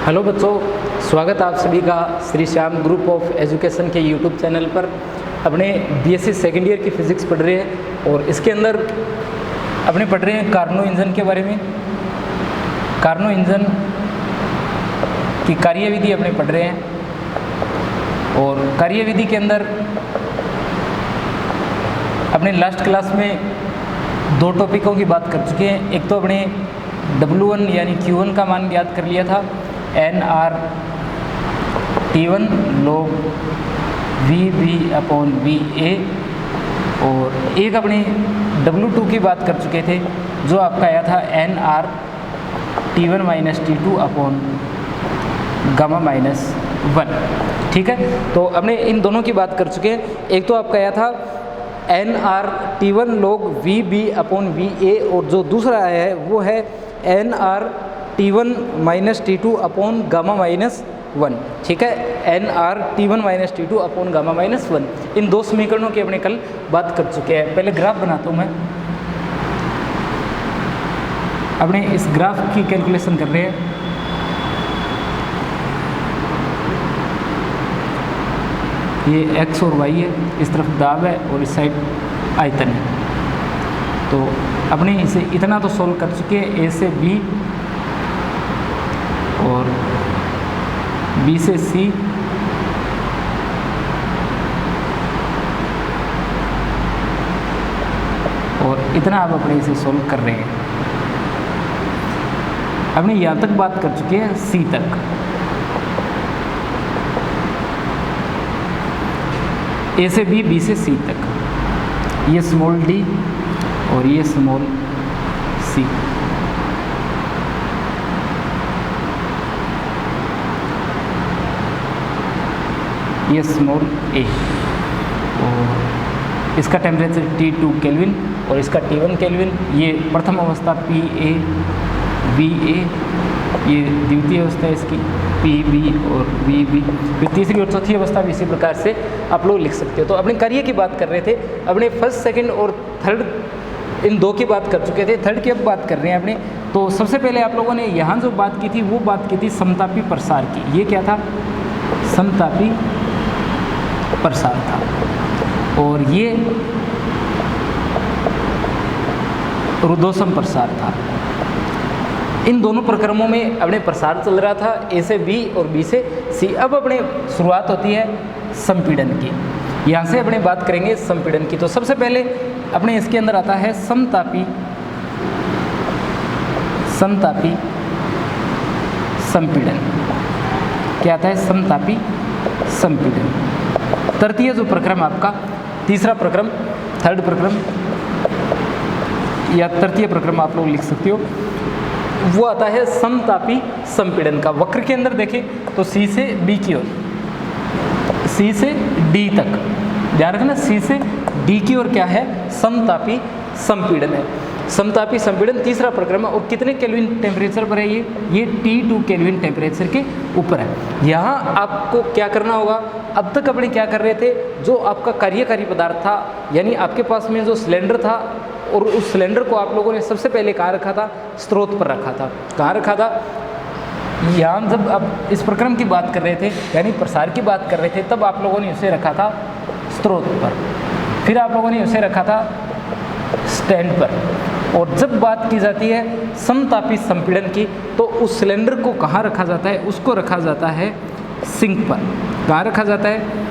Hello बच्चों, स्वागत आप सभी का Shri Shyam group of education के यूट्यूब चैनल पर। अपने बीएससी सेकेंड ईयर की फिज़िक्स पढ़ रहे हैं और इसके अंदर अपने पढ़ रहे हैं कार्नो इंजन के बारे में। कार्नो इंजन की कार्यविधि अपने पढ़ रहे हैं और कार्यविधि के अंदर अपने लास्ट क्लास में दो टॉपिकों की बात कर चुके हैं। एक तो अपने W1 यानी Q1 का मान ज्ञात कर लिया था, nRT1 log VB/VA, और एक अपने W2 की बात कर चुके थे जो आपका आया था nRT1 - T2 गामा -1। ठीक है, तो अपने इन दोनों की बात कर चुके हैं। एक तो आपका आया था nRT1 log VB/VA और जो दूसरा आया है वो है nRT1 - T2 गामा -1। ठीक है, nRT1 - T2 गामा -1। इन दो समीकरणों की अपने कल बात कर चुके हैं। पहले ग्राफ बनाता हूँ मैं। अपने इस ग्राफ की कैलकुलेशन कर रहे हैं। ये x और y है, इस तरफ दाब है और इस साइड आयतन है। तो अपने इसे इतना तो सोल्व कर चुके हैं, a से b और b से c और इतना आप अपने इसे सोल्व कर रहे हैं। अपने यहाँ तक बात कर चुके हैं c तक। a से b, b से c तक, ये स्मॉल d और ये स्मॉल c। ये स्मॉल a और इसका टेम्परेचर T2 केल्विन और इसका T1 केल्विन। ये प्रथम अवस्था PA VA, ये द्वितीय अवस्था है इसकी PB और VB। फिर तीसरी और चौथी अवस्था भी इसी प्रकार से आप लोग लिख सकते हो। तो अपने कार्य की बात कर रहे थे, अपने फर्स्ट सेकंड और थर्ड इन दो की बात कर चुके थे। थर्ड की अब बात कर रहे हैं अपने। तो सबसे पहले आप लोगों ने यहाँ जो बात की थी वो बात की थी समतापी प्रसार की। ये क्या था? समतापी प्रसार था और ये रुद्धोष्म प्रसार था। इन दोनों प्रक्रमों में अपने प्रसार चल रहा था, A से B और B से C। अब अपने शुरुआत होती है संपीड़न की। यहाँ से अपने बात करेंगे संपीड़न की। तो सबसे पहले अपने इसके अंदर आता है समतापी संपीड़न। क्या आता है? समतापी संपीड़न। तृतीय जो प्रक्रम आपका, तीसरा प्रक्रम, थर्ड प्रक्रम या तृतीय प्रक्रम आप लोग लिख सकते हो, वो आता है समतापी संपीड़न का। वक्र के अंदर देखें तो C से B की ओर, C से D तक, ध्यान रखना C से D की ओर क्या है? समतापी संपीड़न है। समतापी संपीड़न तीसरा प्रक्रम है और कितने केल्विन टेम्परेचर पर है? ये T2 केल्विन टेम्परेचर के ऊपर है। यहाँ आपको क्या करना होगा? अब तक अपने क्या कर रहे थे, जो आपका कार्यकारी पदार्थ था, यानी आपके पास में जो सिलेंडर था और उस सिलेंडर को आप लोगों ने सबसे पहले कहाँ रखा था? स्रोत पर रखा था। कहाँ रखा था? यहाँ जब आप इस प्रक्रम की बात कर रहे थे यानी प्रसार की बात कर रहे थे, तब आप लोगों ने उसे रखा था स्रोत पर, फिर आप लोगों ने उसे रखा था स्टैंड पर। और जब बात की जाती है समतापी संपीड़न की, तो उस सिलेंडर को कहाँ रखा जाता है? उसको रखा जाता है सिंक पर। कहाँ रखा जाता है?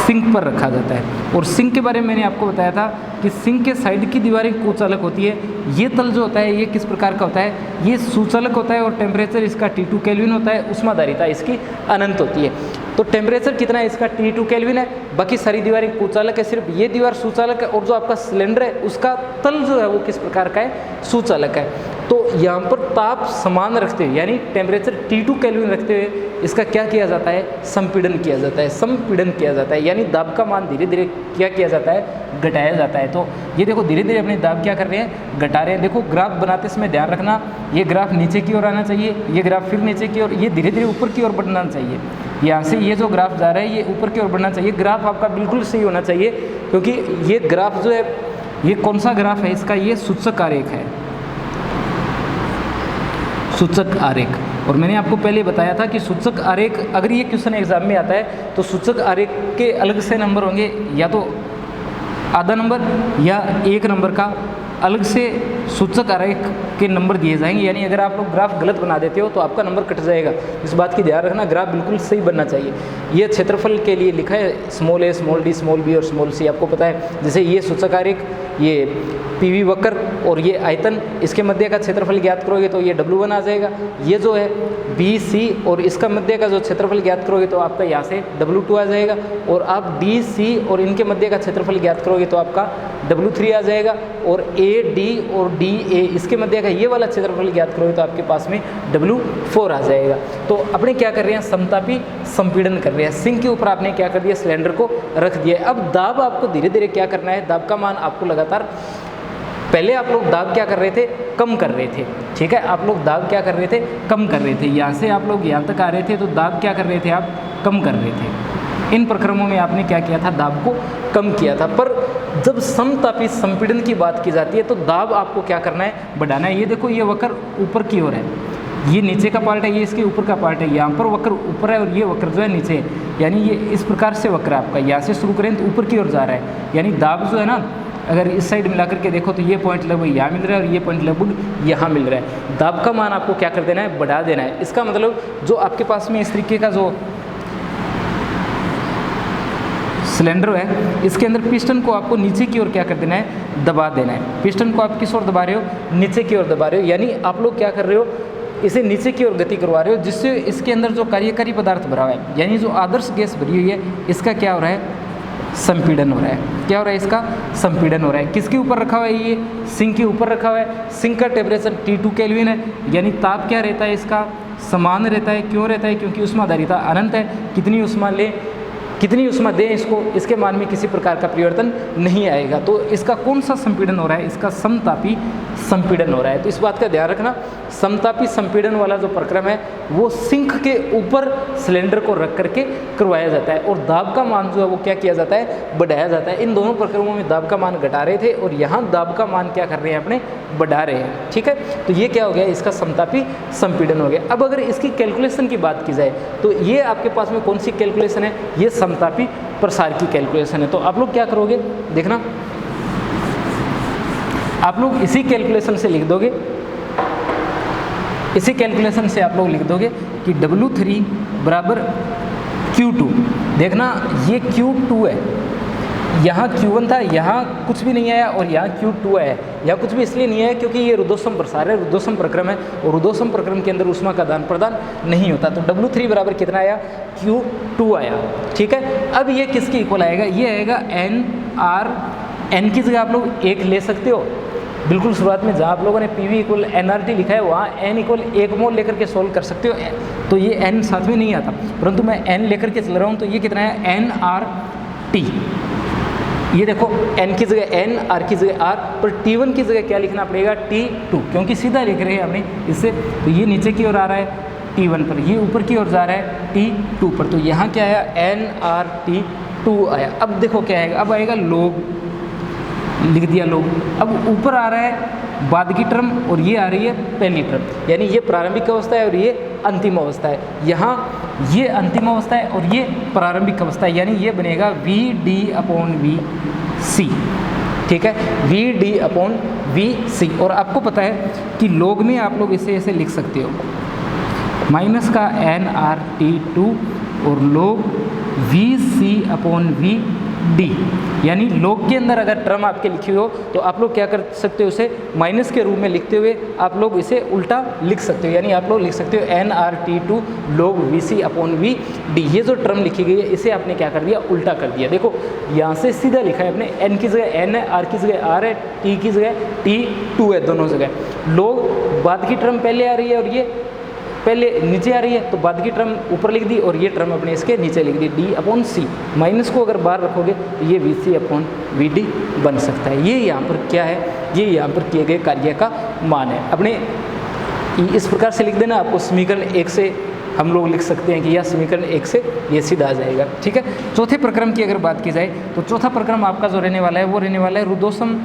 सिंक पर रखा जाता है। और सिंक के बारे में मैंने आपको बताया था कि सिंक के साइड की दीवारें कुचालक होती है। ये तल जो होता है ये किस प्रकार का होता है? ये सुचालक होता है और टेम्परेचर इसका T2 केल्विन होता है। उष्माधारिता इसकी अनंत होती है। तो टेम्परेचर कितना है इसका? T2 केल्विन है। बाकी सारी दीवारें कुचालक है, सिर्फ ये दीवार सुचालक है। और जो आपका सिलेंडर है उसका तल जो है वो किस प्रकार का है? सुचालक है। तो यहाँ पर ताप समान रखते हुए यानी टेम्परेचर T2 केल्विन रखते हुए इसका क्या किया जाता है? संपीड़न किया जाता है, संपीड़न किया जाता है। यानी दाब का मान धीरे धीरे क्या किया जाता है? घटाया जाता है। तो ये देखो धीरे धीरे अपने दाब क्या कर रहे हैं? घटा रहे हैं। देखो ग्राफ बनाते समय ध्यान रखना, ये ग्राफ नीचे की ओर आना चाहिए, ये ग्राफ फिर नीचे की ओर, ये धीरे धीरे ऊपर की ओर बढ़ना चाहिए। यहाँ से ये जो ग्राफ जा रहा है ये ऊपर की ओर बढ़ना चाहिए। ग्राफ आपका बिल्कुल सही होना चाहिए, क्योंकि ये ग्राफ जो है ये कौन सा ग्राफ है? इसका ये सूचक आरेख है, सूचक आरेख। और मैंने आपको पहले बताया था कि सूचक आरेख, अगर ये क्वेश्चन एग्जाम में आता है तो सूचक आरेख के अलग से नंबर होंगे, या तो आधा नंबर या 1 नंबर का अलग से सूचक आरेख के नंबर दिए जाएंगे। यानी अगर आप लोग ग्राफ गलत बना देते हो तो आपका नंबर कट जाएगा। इस बात की ध्यान रखना, ग्राफ बिल्कुल सही बनना चाहिए। ये क्षेत्रफल के लिए लिखा है small a, small d, small b और स्मॉल c, आपको पता है। जैसे ये सूचक आरेख, ये पीवी वक्र और ये आयतन, इसके मध्य का क्षेत्रफल ज्ञात करोगे तो ये W1 आ जाएगा। ये जो है बी सी और इसका मध्य का जो क्षेत्रफल ज्ञात करोगे तो आपका यहाँ से W2 आ जाएगा। और आप डी सी और इनके मध्य का क्षेत्रफल ज्ञात करोगे तो आपका W3 आ जाएगा। और ए डी और डी ए इसके मध्य का ये वाला क्षेत्रफल ज्ञात करोगे तो आपके पास में W4 आ जाएगा। तो अपने क्या कर रहे हैं, समतापी संपीड़न कर रहे हैं। सिंक के ऊपर आपने क्या कर दिया, सिलेंडर को रख दिया। अब दाब आपको धीरे धीरे क्या करना है, दाब का मान आपको लगातार, पहले आप लोग दाब क्या कर रहे थे, कम कर रहे थे। ठीक है, आप लोग दाब क्या कर रहे थे, कम कर रहे थे। यहाँ से आप लोग यहाँ तक आ रहे थे तो दाब क्या कर रहे थे, आप कम कर रहे थे। इन प्रक्रमों में आपने क्या किया था, दाब को कम किया था। पर जब समतापी संपीड़न की बात की जाती है तो दाब आपको क्या करना है, बढ़ाना है। ये देखो, ये वक्र ऊपर की ओर है, ये नीचे का पार्ट है, ये इसके ऊपर का पार्ट है। यहाँ पर वक्र ऊपर है और ये वक्र जो है नीचे है। यानी ये इस प्रकार से वक्र आपका यहाँ से शुरू करें तो ऊपर की ओर जा रहा है। यानी दाब जो है ना, अगर इस साइड मिला करके देखो तो ये पॉइंट लगभग यहाँ मिल रहा है और ये पॉइंट लगभग यहाँ मिल रहा है। दाब का मान आपको क्या कर देना है, बढ़ा देना है। इसका मतलब जो आपके पास में इस तरीके का जो सिलेंडर है, इसके अंदर पिस्टन को आपको नीचे की ओर क्या कर देना है, दबा देना है। पिस्टन को आप किस ओर दबा रहे हो, नीचे की ओर दबा रहे हो। यानी आप लोग क्या कर रहे हो, इसे नीचे की ओर गति करवा रहे हो, जिससे इसके अंदर जो कार्यकारी पदार्थ भरा हुआ है, यानी जो आदर्श गैस भरी हुई है, इसका क्या हो रहा है, संपीड़न हो रहा है। क्या हो रहा है, इसका संपीड़न हो रहा है। किसके ऊपर रखा हुआ है, ये सिंक के ऊपर रखा हुआ है। सिंक का टेम्परेचर T2 केल्विन है, यानी ताप क्या रहता है, इसका समान रहता है। क्यों रहता है, क्योंकि ऊष्माधारिता अनंत है। कितनी ऊष्मा ले, कितनी ऊष्मा दें इसको, इसके मान में किसी प्रकार का परिवर्तन नहीं आएगा। तो इसका कौन सा संपीड़न हो रहा है, इसका समतापी संपीड़न हो रहा है। तो इस बात का ध्यान रखना, समतापी संपीड़न वाला जो प्रक्रम है वो सिंक के ऊपर सिलेंडर को रख करके करवाया जाता है। और दाब का मान जो है वो क्या किया जाता है, बढ़ाया जाता है। इन दोनों प्रक्रमों में दाब का मान घटा रहे थे और यहाँ दाब का मान क्या कर रहे हैं, अपने बढ़ा रहे हैं। ठीक है, तो ये क्या हो गया, इसका समतापी संपीड़न हो गया। अब अगर इसकी कैलकुलेशन की बात की जाए तो ये आपके पास में कौन सी कैलकुलेशन है, ये समतापी प्रसार की कैलकुलेशन है। तो आप लोग क्या करोगे, देखना, आप लोग इसी कैलकुलेशन से लिख दोगे, इसी कैलकुलेशन से आप लोग लिख दोगे कि W3 बराबर Q2। देखना, ये Q2 है, यहाँ Q1 था, यहाँ कुछ भी नहीं आया और यहाँ Q2 आया। यहाँ कुछ भी इसलिए नहीं आया क्योंकि ये रुद्धोष्म प्रसार है, रुद्धोष्म प्रक्रम है, और रुद्धोष्म प्रक्रम के अंदर ऊष्मा का आदान प्रदान नहीं होता। तो W3 बराबर कितना आया, Q2 आया। ठीक है, अब ये किसके इक्वल आएगा, ये आएगा NR। N की जगह आप लोग 1 ले सकते हो। बिल्कुल शुरुआत में जहाँ आप लोगों ने PV इक्वल NRT लिखा है वहाँ N इक्वल 1 मोल लेकर के सोल्व कर सकते हो। तो ये N साथ में नहीं आता, परंतु मैं N लेकर के चल रहा हूँ। तो ये कितना है, NRT। ये देखो, N की जगह N, R की जगह R, पर T1 की जगह क्या लिखना पड़ेगा, T2, क्योंकि सीधा लिख रहे हैं हमने इससे। तो ये नीचे की ओर आ रहा है T1 पर, ये ऊपर की ओर जा रहा है T2 पर। तो यहाँ क्या आया, NRT2 आया। अब देखो क्या आएगा, अब आएगा लोग, लिख दिया लोग। अब ऊपर आ रहा है बाद की टर्म और ये आ रही है पहली टर्म, यानी ये प्रारंभिक अवस्था है और ये अंतिम अवस्था है। यहाँ ये अंतिम अवस्था है और ये प्रारंभिक अवस्था है, यानी ये बनेगा VD/VC। ठीक है, VD/VC। और आपको पता है कि लोग में आप लोग इसे ऐसे लिख सकते हो, माइनस का NRT2 और लोग VC/VD। यानी लोग के अंदर अगर टर्म आपके लिखी हो तो आप लोग क्या कर सकते हो, उसे माइनस के रूप में लिखते हुए आप लोग इसे उल्टा लिख सकते हो। यानी आप लोग लिख सकते हो NRT2 लोग VC/VD। ये जो टर्म लिखी गई है इसे आपने क्या कर दिया, उल्टा कर दिया। देखो, यहाँ से सीधा लिखा है अपने, N की जगह N है, R की जगह R है, T की जगह T2 है, दोनों जगह। लोग बाद की टर्म पहले आ रही है और ये पहले नीचे आ रही है, तो बाद की टर्म ऊपर लिख दी और ये टर्म अपने इसके नीचे लिख दी, D/C। माइनस को अगर बाहर रखोगे तो ये VC/VD बन सकता है। ये यहाँ पर क्या है, ये यहाँ पर किए गए कार्य का मान है। अपने इस प्रकार से लिख देना, आपको समीकरण 1 से हम लोग लिख सकते हैं कि यह समीकरण 1 से ये सीधा आ जाएगा। ठीक है, चौथे प्रक्रम की अगर बात की जाए तो चौथा प्रक्रम आपका जो रहने वाला है वो रहने वाला है रुद्धोष्म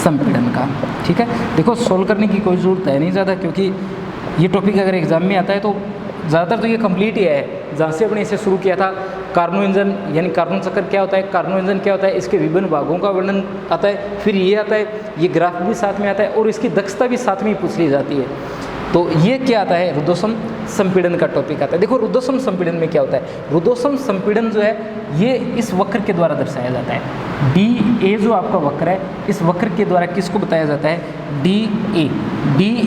संपीड़न का। ठीक है, देखो सोल्व करने की कोई ज़रूरत है नहीं ज़्यादा, क्योंकि ये टॉपिक अगर एग्जाम में आता है तो ज़्यादातर तो ये कंप्लीट ही है। जहाँ से अपने इसे शुरू किया था, कार्नो इंजन यानी कार्बन चक्कर क्या होता है, कार्नो इंजन क्या होता है, इसके विभिन्न भागों का वर्णन आता है, फिर ये आता है, ये ग्राफ भी साथ में आता है और इसकी दक्षता भी साथ में ही पूछ ली जाती है। तो ये क्या आता है, रुद्धोष्म संपीड़न का टॉपिक आता है। देखो रुद्धोष्म संपीड़न में क्या होता है, रुद्धोष्म संपीड़न जो है ये इस वक्र के द्वारा दर्शाया जाता है। डी ए जो आपका वक्र है, इस वक्र के द्वारा किसको बताया जाता है, डी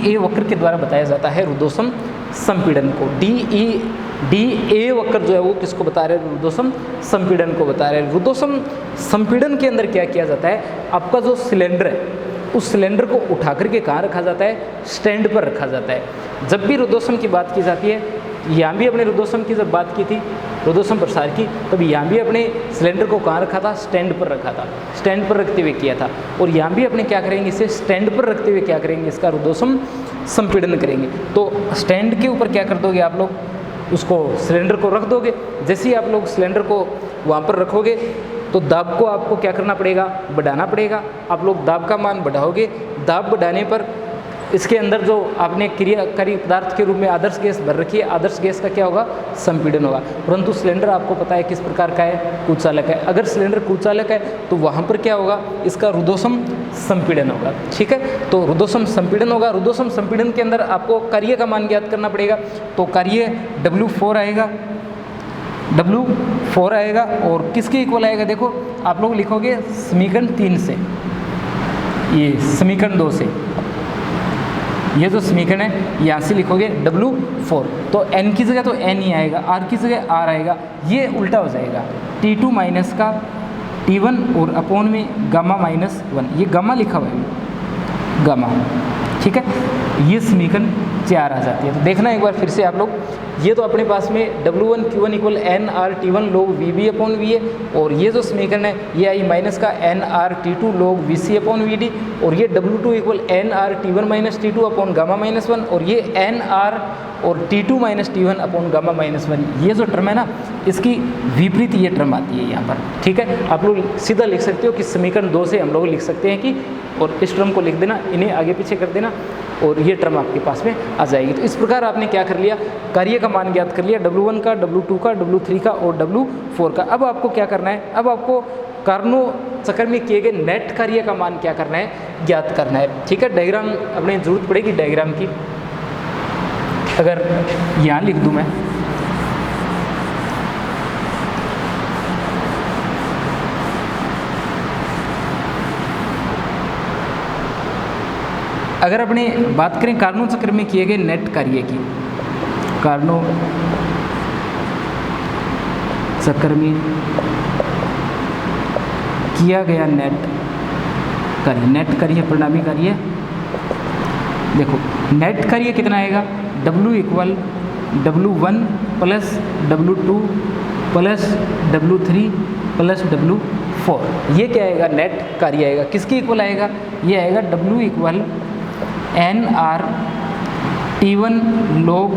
ए वक्र के द्वारा बताया जाता है रुद्धोष्म संपीड़न को। डी ए वक्र जो है वो किसको बता रहे हैं, रुद्धोष्म संपीड़न को बता रहे हैं। रुद्धोष्म संपीड़न के अंदर क्या किया जाता है, आपका जो सिलेंडर है उस सिलेंडर को उठा करके कहाँ रखा जाता है, स्टैंड पर रखा जाता है। जब भी रुद्धोष्म की बात की जाती है, यहाँ भी अपने रुद्धोष्म की जब बात की थी, रुद्धोष्म प्रसार की, तब यहाँ भी अपने सिलेंडर को कहाँ रखा था, स्टैंड पर रखा था, स्टैंड पर रखते हुए किया था। और यहाँ भी अपने क्या करेंगे, इसे स्टैंड पर रखते हुए क्या करेंगे, इसका रुद्धोष्म संपीड़न करेंगे। तो स्टैंड के ऊपर क्या कर दोगे आप लोग, उसको सिलेंडर को रख दोगे। जैसे ही आप लोग सिलेंडर को वहाँ पर रखोगे तो दाब को आपको क्या करना पड़ेगा, बढ़ाना पड़ेगा। आप लोग दाब का मान बढ़ाओगे, दाब बढ़ाने पर इसके अंदर जो आपने क्रियाकारी पदार्थ के रूप में आदर्श गैस भर रखी है, आदर्श गैस का क्या होगा, संपीड़न होगा। परंतु सिलेंडर आपको पता है किस प्रकार का है, कुचालक है। अगर सिलेंडर कुचालक है तो वहाँ पर क्या होगा, इसका रुद्धोष्म संपीड़न होगा। ठीक है, तो रुद्धोष्म संपीड़न होगा। रुद्धोष्म संपीड़न के अंदर आपको कार्य का मान ज्ञात करना पड़ेगा। तो कार्य W4 आएगा, W4 आएगा और किसके इक्वल आएगा, देखो आप लोग लिखोगे समीकरण 3 से, ये समीकरण 2 से, ये जो समीकरण है यहाँ से लिखोगे W4, तो n की जगह तो n ही आएगा, r की जगह r आएगा। ये उल्टा हो जाएगा, T2 माइनस का T1 और अपोन में गामा माइनस 1, ये गामा लिखा हुआ है, गामा। ठीक है, ये समीकरण 4 आ जाती है। तो देखना एक बार फिर से आप लोग, ये तो अपने पास में W1 Q1 equal n R T1 log VB upon VA, और ये जो समीकरण है ये आई माइनस का n R T2 log VC upon VD, और ये W2 equal n R T1 minus T2 upon gamma minus 1, और ये एन आर और T2 minus T1 upon gamma minus 1। ये जो टर्म है ना, इसकी विपरीत ये टर्म आती है यहाँ पर। ठीक है, आप लोग सीधा लिख सकते हो कि समीकरण 2 से हम लोग लिख सकते हैं कि, और इस टर्म को लिख देना, इन्हें आगे पीछे कर देना और ये टर्म आपके पास में आ जाएगी। तो इस प्रकार आपने क्या कर लिया, कार्य का मान ज्ञात कर लिया, W1 का, W2 का, W3 का और W4 का। अब आपको क्या करना है, अब आपको कार्नो चक्र में किए गए नेट कार्य का मान क्या करना है, ज्ञात करना है। ठीक है, डायग्राम अपने जरूरत पड़ेगी डायग्राम की, अगर यहाँ लिख दूँ मैं, अगर अपने बात करें कार्नो चक्र में किए गए नेट कार्य की, कार्नो चक्र में किया गया नेट कार्य परिणामी कार्य, देखो नेट कार्य कितना आएगा, W equal W1 plus W2 plus W3 plus W4, ये क्या आएगा, नेट कार्य आएगा। किसके इक्वल आएगा, ये आएगा W equal n R T1 log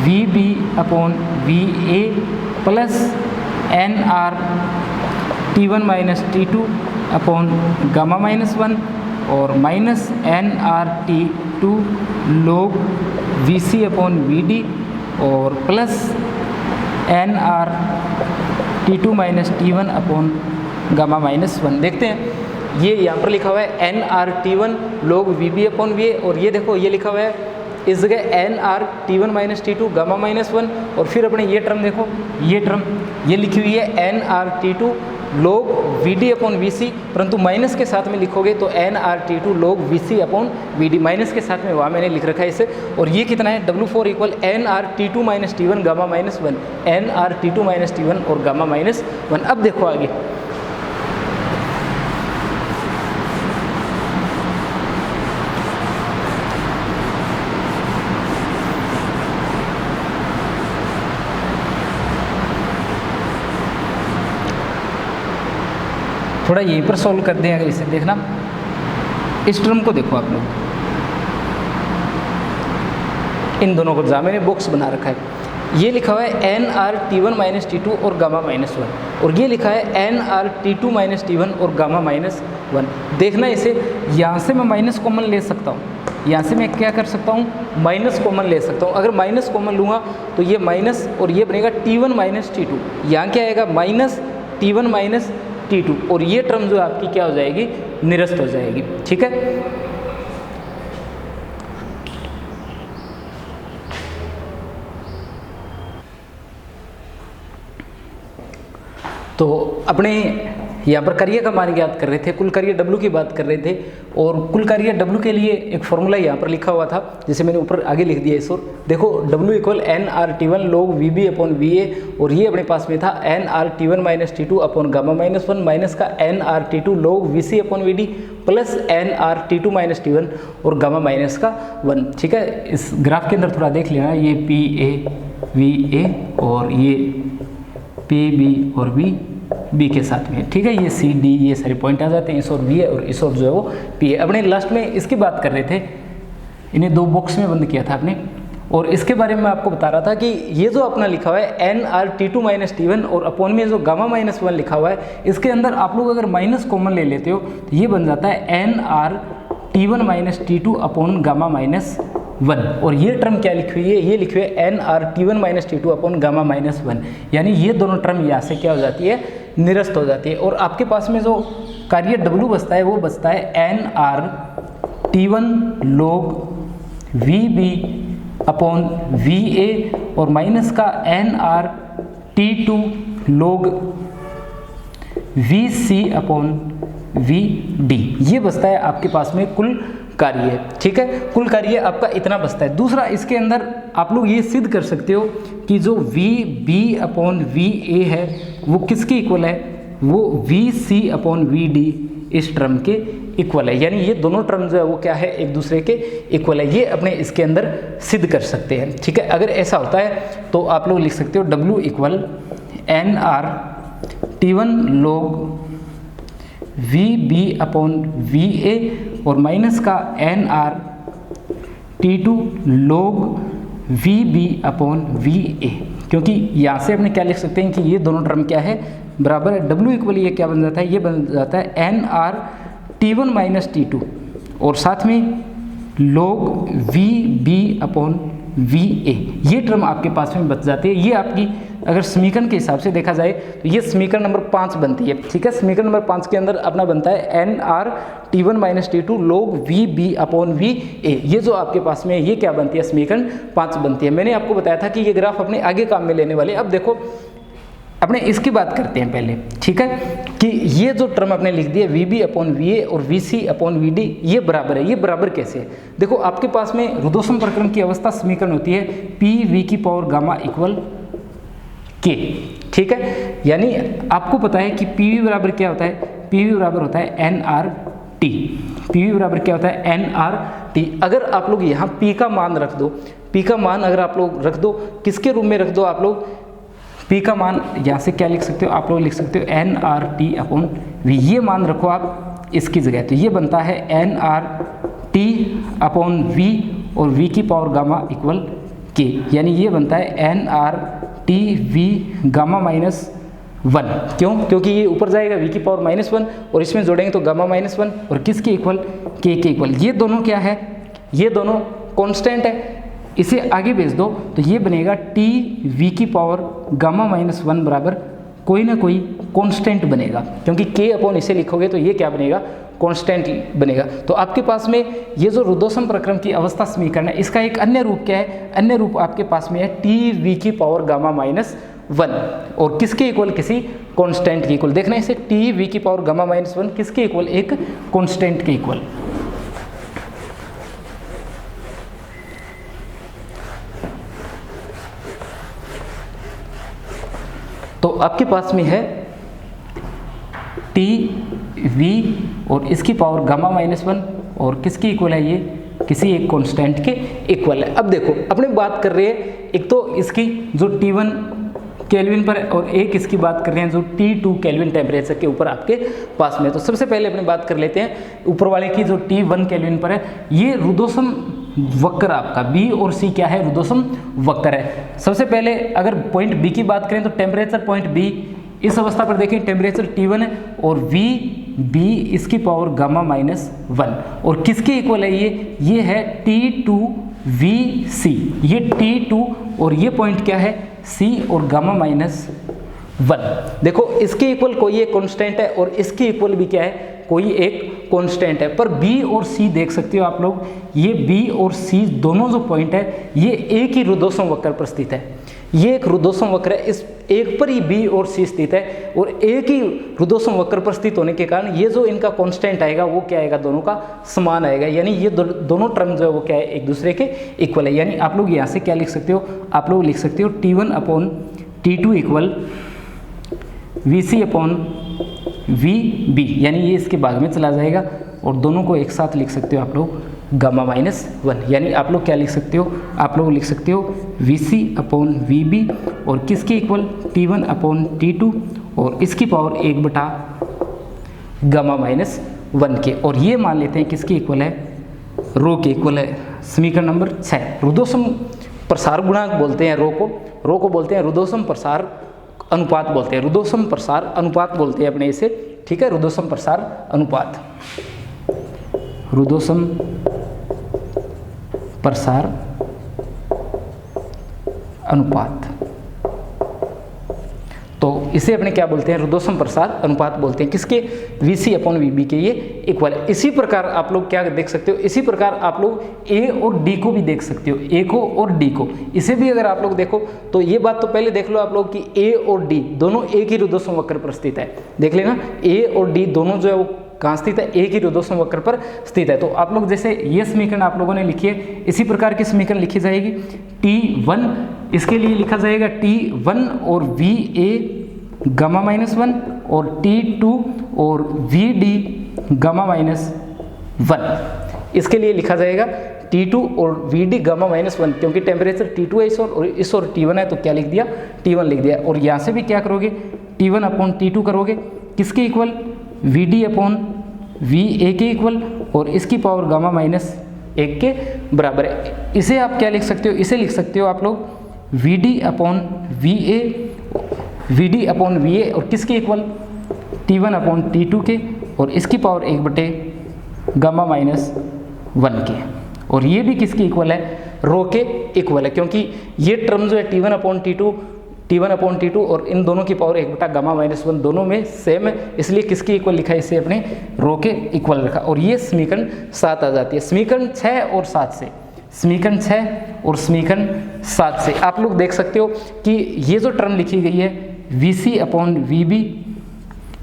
VB upon VA plus n R T1 minus T2 upon gamma minus 1 और minus n R T2 log VC upon VD और plus n R T2 minus T1 upon gamma minus 1। देखते हैं, ये यहाँ पर लिखा हुआ है n R T1 log VB upon VA, और ये देखो ये लिखा हुआ है इस जगह n R T1 minus T2 gamma minus 1, और फिर अपने ये टर्म देखो, ये टर्म ये लिखी हुई है n R T2 log VD upon VC, परंतु माइनस के साथ में लिखोगे तो n R T2 log VC upon VD, minus के साथ में वहाँ मैंने लिख रखा है इसे। और ये कितना है, W4 equal n R T2 minus T1 gamma minus 1, n R T2 minus T1 और गामा माइनस 1। अब देखो आगे, थोड़ा यहीं पर सॉल्व कर दें। अगर इसे देखना, इस टर्म को देखो आप लोग, इन दोनों को जहाँ मैंने बॉक्स बना रखा है, ये लिखा हुआ है n R T one minus T two और गामा माइनस वन, और ये लिखा है n R T two minus T one और गामा माइनस वन। देखना इसे, यहाँ से मैं माइनस कॉमन ले सकता हूँ, यहाँ से मैं क्या कर सकता हूँ, माइनस कॉमन ले सकता हूँ। अगर माइनस कॉमन लूँगा तो ये माइनस और ये बनेगा T one minus T two, यहाँ क्या आएगा minus T one minus T two, और ये टर्म जो आपकी क्या हो जाएगी, निरस्त हो जाएगी। ठीक है, तो अपने यहाँ पर कार्य का मान ज्ञात कर रहे थे, कुल कार्य W की बात कर रहे थे, और कुल कार्य W के लिए एक फॉर्मूला यहाँ पर लिखा हुआ था जिसे मैंने ऊपर आगे लिख दिया इस ओर। देखो W equal n R T one log VB upon VA, और ये अपने पास में था n R T one minus T two upon gamma minus one minus का n R T two log VC upon VD plus n R T two minus T one और gamma minus का one. ठीक है, इस graph के अंदर थोड़ा देख लेना, ये PA VA और ये PB और B के साथ में। ठीक है, ये CD ये सारे पॉइंट आ जाते हैं, इस और V है और इस और जो है वो P है। अपने लास्ट में इसकी बात कर रहे थे, इन्हें दो बॉक्स में बंद किया था आपने, और इसके बारे में मैं आपको बता रहा था कि ये जो अपना लिखा हुआ है n R T two minus T one और अपॉन में जो गामा माइनस वन लिखा हुआ है, इसके अंदर आप लोग अगर माइनस कॉमन ले लेते हो तो ये बन जाता है n R T one minus T two upon gamma minus one, और ये टर्म क्या लिखी हुई है, ये लिखी हुई है n R T one minus T two upon gamma minus one, यानी ये दोनों टर्म यहाँ से क्या हो जाती है, निरस्त हो जाती है। और आपके पास में जो कार्य W बचता है वो बचता है n R T one log VB upon VA और माइनस का n R T two log VC upon VD, ये बचता है आपके पास में कुल कार्य। ठीक है, कुल कार्य आपका इतना बचता है। दूसरा, इसके अंदर आप लोग ये सिद्ध कर सकते हो कि जो VB अपॉन VA है वो किसके इक्वल है, वो VC अपॉन VD इस टर्म के इक्वल है, यानी ये दोनों टर्म जो है वो क्या है, एक दूसरे के इक्वल है। ये अपने इसके अंदर सिद्ध कर सकते हैं। ठीक है, अगर ऐसा होता है तो आप लोग लिख सकते हो W equal n R T one log VB upon VA और माइनस का n R T two log VB upon VA, क्योंकि यहाँ से अपने क्या लिख सकते हैं कि ये दोनों टर्म क्या है, बराबर है। W इक्वल ये क्या बन जाता है, ये बन जाता है n R T one minus T two और साथ में log VB अपॉन VA, ये टर्म आपके पास में बच जाती है। ये आपकी अगर समीकरण के हिसाब से देखा जाए तो ये समीकरण नंबर 5 बनती है। ठीक है, समीकरण नंबर 5 के अंदर अपना बनता है n R T one minus T two log VB upon VA, ये जो आपके पास में ये क्या बनती है, समीकरण 5 बनती है। मैंने आपको बताया था कि ये ग्राफ अपने आगे काम में लेने वाले। अब देखो अपने इसकी बात करते हैं पहले। ठीक है, कि ये जो टर्म आपने लिख दिया VB अपॉन VA और VC अपॉन VD, ये बराबर है। ये बराबर कैसे है, देखो आपके पास में रुदोषम प्रक्रम की अवस्था समीकरण होती है PV की पावर गामा इक्वल K। ठीक है, यानी आपको पता है कि PV बराबर क्या होता है, PV बराबर होता है nRT। PV बराबर क्या होता है, nRT। अगर आप लोग यहाँ P का मान रख दो, P का मान अगर आप लोग रख दो, किसके रूप में रख दो, आप लोग P का मान यहाँ से क्या लिख सकते हो, आप लोग लिख सकते हो nRT अपॉन V, ये मान रखो आप इसकी जगह, तो ये बनता है nRT अपॉन V और V की पावर गामा इक्वल K, यानी ये बनता है nRT V gamma minus one. क्यों, क्योंकि ये ऊपर जाएगा V की पावर माइनस वन और इसमें जोड़ेंगे तो गामा माइनस वन, और किसके इक्वल, K के इक्वल। ये दोनों क्या है, ये दोनों कांस्टेंट है। इसे आगे भेज दो तो ये बनेगा टी वी की पावर गामा माइनस वन बराबर कोई ना कोई कांस्टेंट बनेगा, क्योंकि K अपॉन इसे लिखोगे तो ये क्या बनेगा, कांस्टेंट बनेगा। तो आपके पास में ये जो रुदोषम प्रक्रम की अवस्था समीकरण है, इसका एक अन्य रूप क्या है, अन्य रूप आपके पास में है टी वी की पावर गामा माइनस वन, और किसके इक्वल, किसी कांस्टेंट के इक्वल। देखना इसे, टी वी की पावर गामा माइनस वन किसके इक्वल, एक कांस्टेंट के इक्वल। तो आपके पास में है टी वी और इसकी पावर गामा माइनस वन, और किसकी इक्वल है, ये किसी एक कांस्टेंट के इक्वल है। अब देखो अपने बात कर रहे हैं एक तो इसकी जो T1 केल्विन पर है, और एक इसकी बात कर रहे हैं जो T2 केल्विन टेम्परेचर के ऊपर आपके पास में। तो सबसे पहले अपनी बात कर लेते हैं ऊपर वाले की जो T1 केल्विन पर है। ये रुदोषम वक्र आपका बी और सी क्या है, रुद्धोष्म वक्र है। सबसे पहले अगर पॉइंट बी की बात करें तो टेम्परेचर पॉइंट बी, इस अवस्था पर देखें टेम्परेचर T1 है और V B इसकी पावर गामा माइनस 1 और किसके इक्वल है ये है T2 VC, ये T2 और ये पॉइंट क्या है C और गामा माइनस 1। देखो इसके इक्वल कोई एक कांस्टेंट है और इसके इक्वल भी क्या है, कोई एक कांस्टेंट है। पर B और C देख सकते हो आप लोग, ये B और C दोनों जो पॉइंट है ये एक ही रुद्धोष्म वक्र पर स्थित है। ये एक रुद्धोष्म वक्र है, इस एक पर ही B और C स्थित है और एक ही रुद्धोष्म वक्र पर स्थित होने के कारण ये जो इनका कांस्टेंट आएगा वो क्या आएगा, दोनों का समान आएगा। यानी ये दोनों टर्म जो है वो क्या है, एक दूसरे के इक्वल है। यानी आप लोग यहाँ से क्या लिख सकते हो, आप लोग लिख सकते हो T1 upon T2 equal VC upon VB, यानी ये इसके भाग में चला जाएगा और दोनों को एक साथ लिख सकते हो आप लोग गामा माइनस 1। यानी आप लोग क्या लिख सकते हो, आप लोग लिख सकते हो VC अपॉन VB और किसके इक्वल T1 अपॉन T2 और इसकी पावर 1 बटा गामा माइनस 1 के, और ये मान लेते हैं किसके इक्वल है, रो के इक्वल है। समीकरण नंबर 6 रुद्धोष्म प्रसार गुणांक बोलते हैं रो को बोलते हैं रुद्धोष्म प्रसार अनुपात बोलते हैं, रुद्धोष्म प्रसार अनुपात बोलते हैं अपने इसे, ठीक है, रुद्धोष्म प्रसार अनुपात, रुद्धोष्म प्रसार अनुपात। तो इसे अपने क्या बोलते हैं, रुद्धोष्म प्रसार अनुपात बोलते हैं, किसके, VC अपॉन VB के ये इक्वल है। इसी प्रकार आप लोग क्या देख सकते हो, इसी प्रकार आप लोग A और D को भी देख सकते हो, A को और D को, इसे भी अगर आप लोग देखो तो ये बात तो पहले देख लो आप लोग कि A और D दोनों एक ही रुद्धोष्म वक्र पर स्थित है। देख लेना A और D दोनों जो है वो कहाँ स्थित है, एक ही रुद्धोष्म वक्र पर स्थित है। तो आप लोग जैसे ये समीकरण आप लोगों ने लिखी है, इसी प्रकार की समीकरण लिखी जाएगी। T1 इसके लिए लिखा जाएगा T1 और VA गामा माइनस 1 और T2 और VD गामा माइनस 1, इसके लिए लिखा जाएगा T2 और VD गामा माइनस 1, क्योंकि टेम्परेचर T2 है इस और T1 है तो क्या लिख दिया, T1 लिख दिया। और यहाँ से भी क्या करोगे, T1 अपॉन T2 करोगे, किसके इक्वल, VD अपॉन VA के इक्वल और इसकी पावर गामा माइनस 1 के बराबर है। इसे आप क्या लिख सकते हो, इसे लिख सकते हो आप लोग VD अपॉन VA और किसके इक्वल, T1 अपॉन T2 के और इसकी पावर 1 बटे गामा माइनस 1 के, और ये भी किसके इक्वल है, रो के इक्वल है, क्योंकि ये टर्म जो है T1 अपॉन T2 और इन दोनों की पावर 1 बटा गामा माइनस 1 दोनों में सेम है, इसलिए किसके इक्वल लिखा है, इसे अपने रो के इक्वल रखा और ये समीकरण 7 आ जाती है। समीकरण 6 और 7 से, समीकरण 6 और समीकरण 7 से आप लोग देख सकते हो कि ये जो टर्म लिखी गई है VC अपॉन VB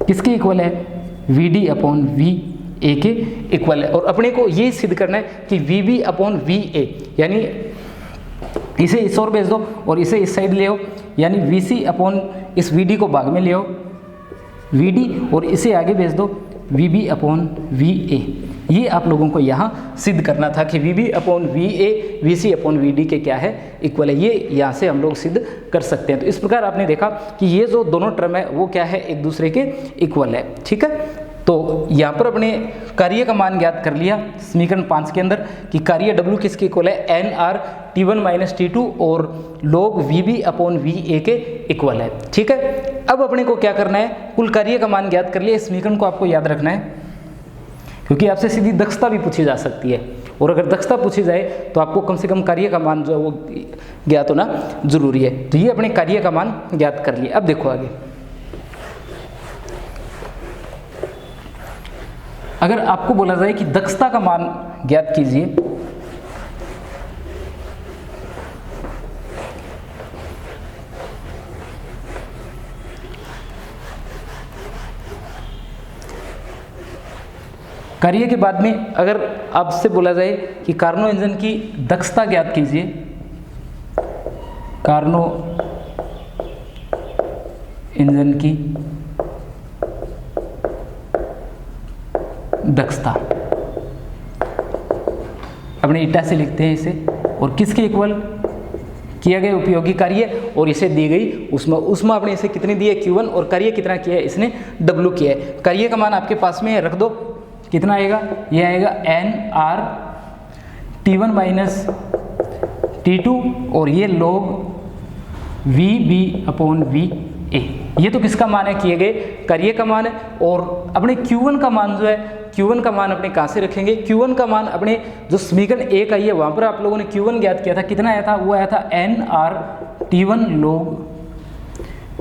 किसके इक्वल है, VD अपॉन VA के इक्वल है। और अपने को ये सिद्ध करना है कि VB अपॉन VA, यानी इसे इस ओर भेज दो और इसे इस साइड ले आओ, यानी VC अपॉन इस VD को भाग में ले आओ VD और इसे आगे भेज दो VB अपॉन VA। ये आप लोगों को यहाँ सिद्ध करना था कि VB upon VA VC upon VD के क्या है, इक्वल है। ये यहाँ से हम लोग सिद्ध कर सकते हैं। तो इस प्रकार आपने देखा कि ये जो दोनों टर्म है वो क्या है, एक दूसरे के इक्वल है, ठीक है। तो यहाँ पर अपने कार्य का मान ज्ञात कर लिया समीकरण 5 के अंदर कि कार्य W किसके इक्वल है, NR T1 माइनस T2 और log VB अपॉन VA के इक्वल है, ठीक है। अब अपने को क्या करना है, कुल कार्य का मान ज्ञात कर लिया। इस समीकरण को आपको याद रखना है क्योंकि आपसे सीधी दक्षता भी पूछी जा सकती है, और अगर दक्षता पूछी जाए तो आपको कम से कम कार्य का मान जो है वो ज्ञात होना जरूरी है। तो ये अपने कार्य का मान ज्ञात कर लिया। अब देखो आगे, अगर आपको बोला जाए कि दक्षता का मान ज्ञात कीजिए, कार्य के बाद में अगर आपसे बोला जाए कि कार्नो इंजन की दक्षता ज्ञात कीजिए, कार्नो इंजन की दक्षता, अपने ईटा से लिखते हैं इसे, और किसके इक्वल, किया गया उपयोगी कार्य और इसे दी गई उसमें आपने इसे कितनी दी है, Q1, और कार्य कितना किया है, इसने W किया है। कार्य का मान आपके पास में रख दो, कितना आएगा, ये आएगा NR T1 माइनस T2 और ये log VB/VA। ये तो किसका मान है, किए गए कार्य का मान है। और अपने Q1 का मान जो है, Q1 का मान अपने कहाँ से रखेंगे, Q1 का मान अपने जो समीकरण 1 आई है वहाँ पर आप लोगों ने Q1 ज्ञात किया था, कितना आया था, वो आया था nRT1 log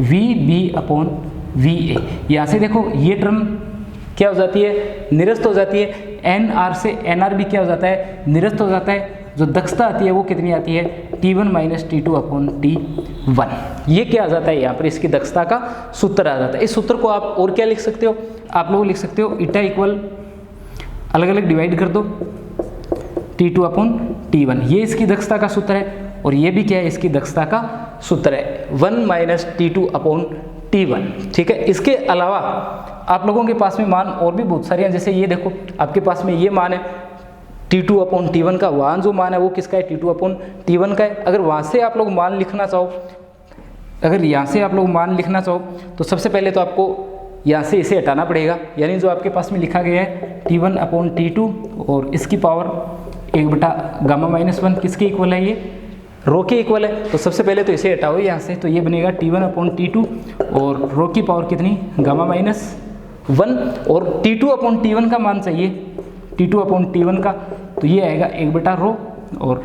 VB/VA। यहाँ से देखो ये टर्म क्या हो जाती है, निरस्त हो जाती है, nR से nR भी क्या हो जाता है, निरस्त हो जाता है। जो दक्षता आती है वो कितनी आती है, T1 माइनस T2/T1। ये क्या आ जाता है यहाँ पर, इसकी दक्षता का सूत्र आ जाता है। इस सूत्र को आप और क्या लिख सकते हो, आप लोग लिख सकते हो ईटा इक्वल, अलग अलग डिवाइड कर दो, T2/T1। ये इसकी दक्षता का सूत्र है और ये भी क्या है, इसकी दक्षता का सूत्र है 1 माइनस T2/T1। ठीक है। इसके अलावा आप लोगों के पास में मान और भी बहुत सारे हैं, जैसे ये देखो आपके पास में ये मान है T2/T1 का, वहाँ जो मान है वो किसका है, T2/T1 का है। अगर वहाँ से आप लोग मान लिखना चाहो, अगर यहाँ से आप लोग मान लिखना चाहो तो सबसे पहले तो आपको यहाँ से इसे हटाना पड़ेगा, यानी जो आपके पास में लिखा गया है T1/T2 और इसकी पावर 1/γ-1 किसके इक्वल है, ये रो के इक्वल है। तो सबसे पहले तो इसे हटाओ यहाँ से, तो ये बनेगा T1/T2 और रो की पावर कितनी, γ-1। और T2/T1 का मान चाहिए, T2/T1 का, तो ये आएगा 1/ρ और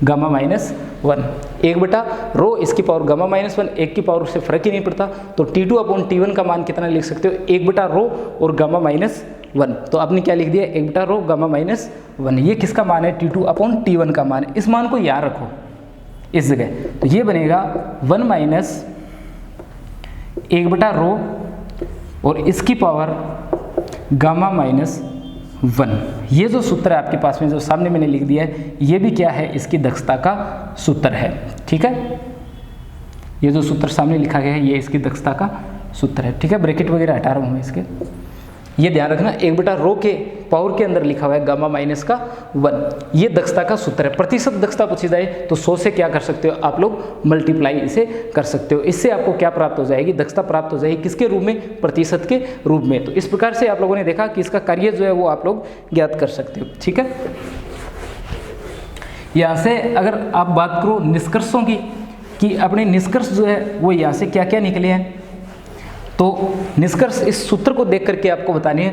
γ-1। 1/ρ इसकी पावर γ-1, 1 की पावर से फर्क ही नहीं पड़ता। तो T2/T1 का मान कितना लिख सकते हो, 1/ρ और γ-1। तो आपने क्या लिख दिया, 1/ρ γ-1। ये किसका मान है, T2/T1 का मान है। इस मान को यहाँ रखो इस जगह, तो ये बनेगा 1 माइनस 1/ρ और इसकी पावर γ-1। ये जो सूत्र है आपके पास में जो सामने मैंने लिख दिया है, ये भी क्या है, इसकी दक्षता का सूत्र है। ठीक है, ये जो सूत्र सामने लिखा गया है ये इसकी दक्षता का सूत्र है। ठीक है, ब्रैकेट वगैरह हटा रहा हूँ मैं इसके, ये ध्यान रखना 1/ρ के पावर के अंदर लिखा हुआ है γ-1। ये दक्षता का सूत्र है। प्रतिशत दक्षता पूछी जाए तो 100 से क्या कर सकते हो आप लोग, मल्टीप्लाई इसे कर सकते हो। इससे आपको क्या प्राप्त हो जाएगी, दक्षता प्राप्त हो जाएगी, किसके रूप में, प्रतिशत के रूप में। तो इस प्रकार से आप लोगों ने देखा कि इसका कार्य जो है वो आप लोग ज्ञात कर सकते हो। ठीक है, यहाँ से अगर आप बात करो निष्कर्षों की, कि अपने निष्कर्ष जो है वो यहाँ से क्या क्या निकले हैं, तो निष्कर्ष इस सूत्र को देख करके आपको बतानी है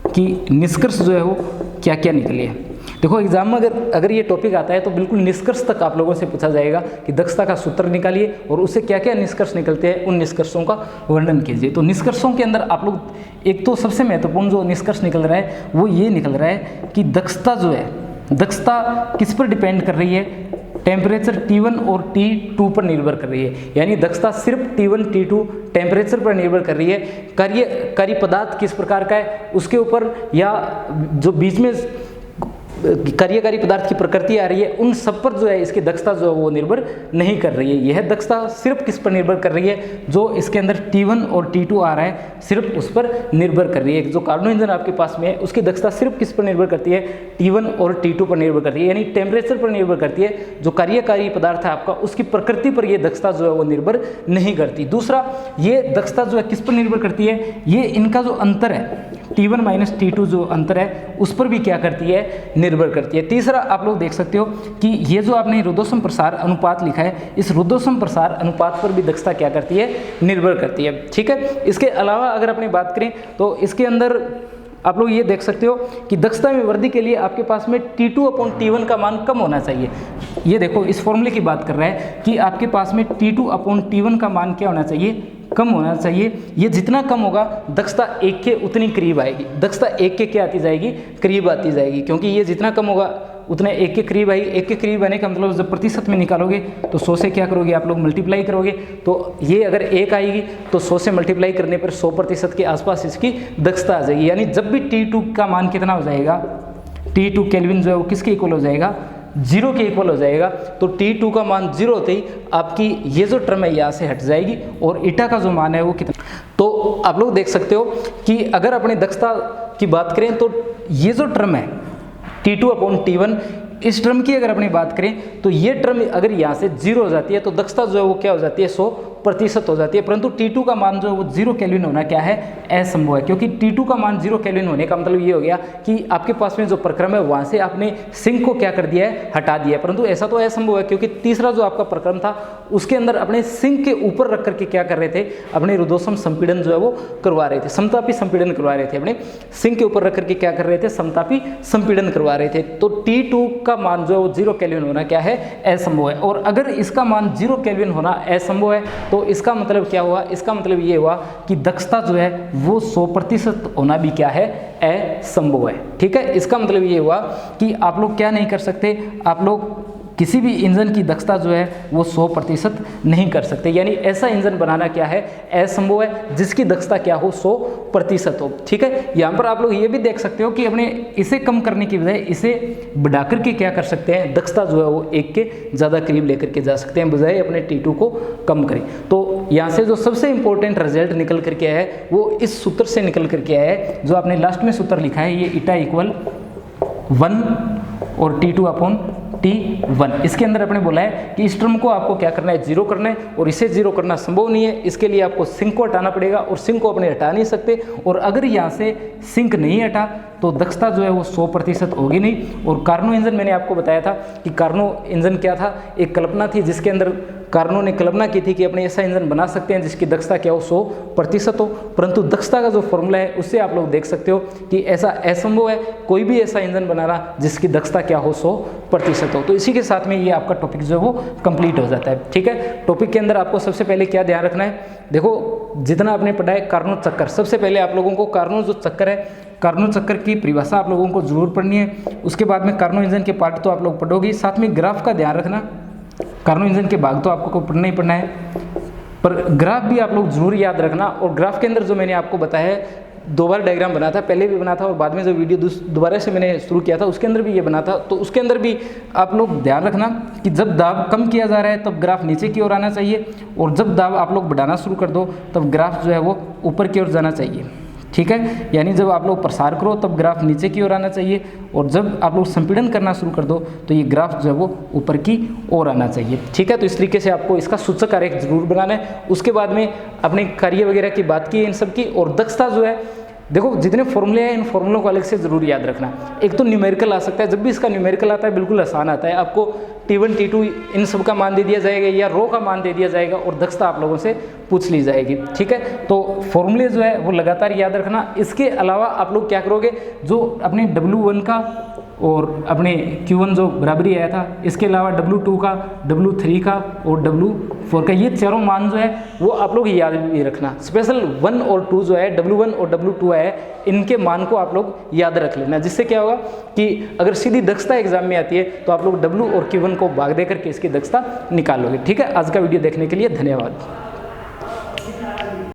कि निष्कर्ष जो है वो क्या क्या निकले हैं। देखो एग्जाम में अगर ये टॉपिक आता है तो बिल्कुल निष्कर्ष तक आप लोगों से पूछा जाएगा कि दक्षता का सूत्र निकालिए और उससे क्या क्या निष्कर्ष निकलते हैं, उन निष्कर्षों का वर्णन कीजिए। तो निष्कर्षों के अंदर आप लोग, एक तो सबसे महत्वपूर्ण जो निष्कर्ष निकल रहा है वो ये निकल रहा है कि दक्षता जो है, दक्षता किस पर डिपेंड कर रही है, टेम्परेचर T1 और T2 पर निर्भर कर रही है। यानी दक्षता सिर्फ T1 T2 टेम्परेचर पर निर्भर कर रही है। कार्य पदार्थ किस प्रकार का है उसके ऊपर, या जो बीच में कार्यकारी पदार्थ की प्रकृति आ रही है, उन सब पर जो है इसकी दक्षता जो है वो निर्भर नहीं कर रही है। यह दक्षता सिर्फ किस पर निर्भर कर रही है, जो इसके अंदर T1 और T2 आ रहा है सिर्फ उस पर निर्भर कर रही है। जो कार्बन इंजन आपके पास में है उसकी दक्षता सिर्फ किस पर निर्भर करती है, T1 और T2 पर निर्भर करती है, यानी टेम्परेचर पर निर्भर करती है। जो कार्यकारी पदार्थ है आपका उसकी प्रकृति पर यह दक्षता जो है वो निर्भर नहीं करती। दूसरा, ये दक्षता जो है किस पर निर्भर करती है, ये इनका जो अंतर है T1 माइनस T2 जो अंतर है उस पर भी क्या करती है, निर्भर करती है। तीसरा, आप लोग देख सकते हो कि ये जो आपने रुद्धोष्म प्रसार अनुपात लिखा है, इस रुद्धोष्म प्रसार अनुपात पर भी दक्षता क्या करती है, निर्भर करती है। ठीक है, इसके अलावा अगर अपनी बात करें तो इसके अंदर आप लोग ये देख सकते हो कि दक्षता में वृद्धि के लिए आपके पास में T2/T1 का मान कम होना चाहिए। ये देखो इस फॉर्मूले की बात कर रहा है कि आपके पास में T2/T1 का मान क्या होना चाहिए, कम होना चाहिए। ये जितना कम होगा दक्षता 1 के उतनी करीब आएगी। दक्षता 1 के क्या आती जाएगी, करीब आती जाएगी, क्योंकि ये जितना कम होगा उतने 1 के करीब आएगी। 1 के करीब आने का मतलब जब प्रतिशत में निकालोगे तो 100 से क्या करोगे आप लोग, मल्टीप्लाई करोगे। तो ये अगर 1 आएगी तो 100 से मल्टीप्लाई करने पर 100% के आसपास इसकी दक्षता आ जाएगी। यानी जब भी T2 का मान कितना हो जाएगा, T2 केल्विन जो है वो किसके इक्वल हो जाएगा, 0 के इक्वल हो जाएगा। तो T2 का मान 0 होते ही आपकी ये जो टर्म है यहाँ से हट जाएगी और ईटा का जो मान है वो कितना। तो आप लोग देख सकते हो कि अगर अपनी दक्षता की बात करें तो ये जो टर्म है T2/T1, इस टर्म की अगर अपनी बात करें तो ये टर्म अगर यहाँ से 0 हो जाती है तो दक्षता जो है वो क्या हो जाती है, 100 प्रतिशत हो जाती है, परंतु T2 का मान जो है वो 0 केल्विन होना क्या है, असंभव है, क्योंकि T2 का मान 0 केल्विन होने का मतलब ये हो गया कि आपके पास में जो प्रक्रम है वहाँ से आपने सिंक को क्या कर दिया है, हटा दिया है। परंतु ऐसा तो असंभव है, क्योंकि तीसरा जो आपका प्रक्रम था उसके अंदर अपने सिंक के ऊपर रख करके क्या कर रहे थे, अपने रुद्धोष्म संपीड़न जो है वो करवा रहे थे, समतापी संपीड़न करवा रहे थे, अपने सिंक के ऊपर रख करके क्या कर रहे थे, समतापी संपीड़न करवा रहे थे। तो T2 का मान जो है वो 0 केल्विन होना क्या है, असंभव है। और अगर इसका मान 0 केल्विन होना असंभव है तो इसका मतलब क्या हुआ, इसका मतलब ये हुआ कि दक्षता जो है वो 100% होना भी क्या है, असंभव है। ठीक है, इसका मतलब ये हुआ कि आप लोग क्या नहीं कर सकते, आप लोग किसी भी इंजन की दक्षता जो है वो 100% नहीं कर सकते, यानी ऐसा इंजन बनाना क्या है, असंभव है जिसकी दक्षता क्या हो, 100% हो। ठीक है, यहाँ पर आप लोग ये भी देख सकते हो कि अपने इसे कम करने की बजाय इसे बढ़ाकर के क्या कर सकते हैं, दक्षता जो है वो 1 के ज़्यादा करीब लेकर के जा सकते हैं, बजाय अपने T2 को कम करें। तो यहाँ से जो सबसे इंपॉर्टेंट रिजल्ट निकल करके आया है वो इस सूत्र से निकल करके आया है, जो आपने लास्ट में सूत्र लिखा है, ये ईटा इक्वल 1 और T2/T1। इसके अंदर अपने बोला है कि इस टर्म को आपको क्या करना है, 0 करना है, और इसे 0 करना संभव नहीं है। इसके लिए आपको सिंक को हटाना पड़ेगा, और सिंक को अपने हटा नहीं सकते, और अगर यहाँ से सिंक नहीं हटा तो दक्षता जो है वो 100% होगी नहीं। और कार्नो इंजन मैंने आपको बताया था कि कार्नो इंजन क्या था, एक कल्पना थी जिसके अंदर कार्नो ने कल्पना की थी कि अपने ऐसा इंजन बना सकते हैं जिसकी दक्षता क्या हो, 100% हो। परंतु दक्षता का जो फॉर्मूला है उससे आप लोग देख सकते हो कि ऐसा असंभव है कोई भी ऐसा इंजन बनाना जिसकी दक्षता क्या हो, 100% हो। तो इसी के साथ में ये आपका टॉपिक जो है वो कंप्लीट हो जाता है। ठीक है, टॉपिक के अंदर आपको सबसे पहले क्या ध्यान रखना है, देखो जितना आपने पढ़ा है कार्नो चक्कर, सबसे पहले आप लोगों को कार्नो जो चक्कर है, कार्नो चक्कर की परिभाषा आप लोगों को जरूर पढ़नी है। उसके बाद में कार्नो इंजन के पार्ट तो आप लोग पढ़ोगे, साथ में ग्राफ का ध्यान रखना। कार्नो इंजन के भाग तो आपको पढ़ना ही पढ़ना है, पर ग्राफ भी आप लोग जरूर याद रखना। और ग्राफ के अंदर जो मैंने आपको बताया है, 2 बार डायग्राम बना था, पहले भी बना था और बाद में जो वीडियो दोबारा से मैंने शुरू किया था उसके अंदर भी ये बना था। तो उसके अंदर भी आप लोग ध्यान रखना कि जब दाब कम किया जा रहा है तब ग्राफ नीचे की ओर आना चाहिए, और जब दाब आप लोग बढ़ाना शुरू कर दो तब ग्राफ जो है वो ऊपर की ओर जाना चाहिए। ठीक है, यानी जब आप लोग प्रसार करो तब ग्राफ नीचे की ओर आना चाहिए, और जब आप लोग संपीड़न करना शुरू कर दो तो ये ग्राफ जो है वो ऊपर की ओर आना चाहिए। ठीक है, तो इस तरीके से आपको इसका सूचक आरेख जरूर बनाना है। उसके बाद में अपने कार्य वगैरह की बात की इन सब की, और दक्षता जो है, देखो जितने फॉर्मूले हैं इन फॉर्मूलों को अलग से जरूर याद रखना। एक तो न्यूमेरिकल आ सकता है, जब भी इसका न्यूमेरिकल आता है बिल्कुल आसान आता है, आपको T1 T2 इन सब का मान दे दिया जाएगा या रो का मान दे दिया जाएगा, और दक्षता आप लोगों से पूछ ली जाएगी। ठीक है, तो फॉर्मूले जो है वो लगातार याद रखना। इसके अलावा आप लोग क्या करोगे, जो अपने W1 का और अपने Q1 जो बराबरी आया था, इसके अलावा W2 का, W3 का और W4 का, ये चारों मान जो है वो आप लोग याद भी रखना। स्पेशल 1 और 2 जो है, W1 और W2 है, इनके मान को आप लोग याद रख लेना, जिससे क्या होगा कि अगर सीधी दक्षता एग्जाम में आती है तो आप लोग W और Q1 को भाग दे करके इसकी दक्षता निकालोगे। ठीक है, आज का वीडियो देखने के लिए धन्यवाद।